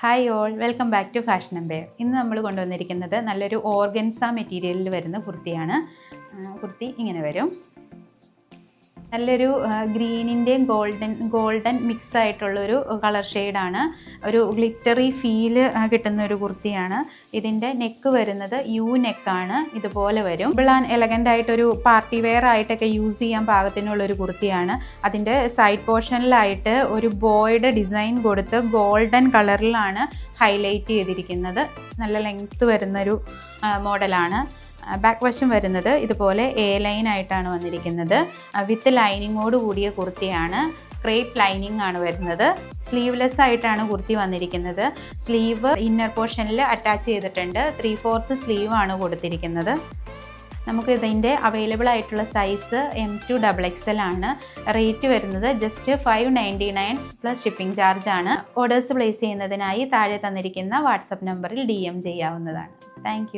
Hi all, welcome back to fashion empire. ഇന്ന് നമ്മൾ കൊണ്ടുവന്നിരിക്കുന്നത് നല്ലൊരു ഓർഗൻസ മെറ്റീരിയലിൽ വരുന്ന കുർത്തിയാണ്. കുർത്തി ഇങ്ങനെ വരും. നല്ലൊരു ഗ്രീനിൻ്റെയും ഗോൾഡൻ മിക്സ് ആയിട്ടുള്ളൊരു കളർ ഷെയ്ഡാണ്. ഒരു ഗ്ലിറ്ററി ഫീല് കിട്ടുന്ന ഒരു കുർത്തിയാണ്. ഇതിൻ്റെ നെക്ക് വരുന്നത് യു നെക്കാണ്. ഇതുപോലെ വരും. സിമ്പിൾ ആൻഡ് എലഗൻ്റ് ആയിട്ടൊരു പാർട്ടി വെയർ ആയിട്ടൊക്കെ യൂസ് ചെയ്യാൻ പാകത്തിനുള്ളൊരു കുർത്തിയാണ്. അതിൻ്റെ സൈഡ് പോർഷനിലായിട്ട് ഒരു ബോയുടെ ഡിസൈൻ കൊടുത്ത് ഗോൾഡൻ കളറിലാണ് ഹൈലൈറ്റ് ചെയ്തിരിക്കുന്നത്. നല്ല ലെങ്ത്ത് വരുന്നൊരു മോഡലാണ്. ബാക്ക് വശം വരുന്നത് ഇതുപോലെ എ ലൈൻ ആയിട്ടാണ് വന്നിരിക്കുന്നത്. വിത്ത് ലൈനിങ്ങോട് കൂടിയ കുർത്തിയാണ്. ക്രേപ്പ് ലൈനിങ് ആണ് വരുന്നത്. സ്ലീവ്ലെസ് ആയിട്ടാണ് കുർത്തി വന്നിരിക്കുന്നത്. സ്ലീവ് ഇന്നർ പോർഷനിൽ അറ്റാച്ച് ചെയ്തിട്ടുണ്ട്. 3/4 സ്ലീവ് ആണ് കൊടുത്തിരിക്കുന്നത്. നമുക്ക് ഇതിൻ്റെ അവൈലബിൾ ആയിട്ടുള്ള സൈസ് M2 XXL ആണ്. റേറ്റ് വരുന്നത് ജസ്റ്റ് 599 പ്ലസ് ഷിപ്പിംഗ് ചാർജ് ആണ്. ഓർഡേഴ്സ് പ്ലേസ് ചെയ്യുന്നതിനായി താഴെ തന്നിരിക്കുന്ന വാട്സപ്പ് നമ്പറിൽ DM ചെയ്യാവുന്നതാണ്. താങ്ക്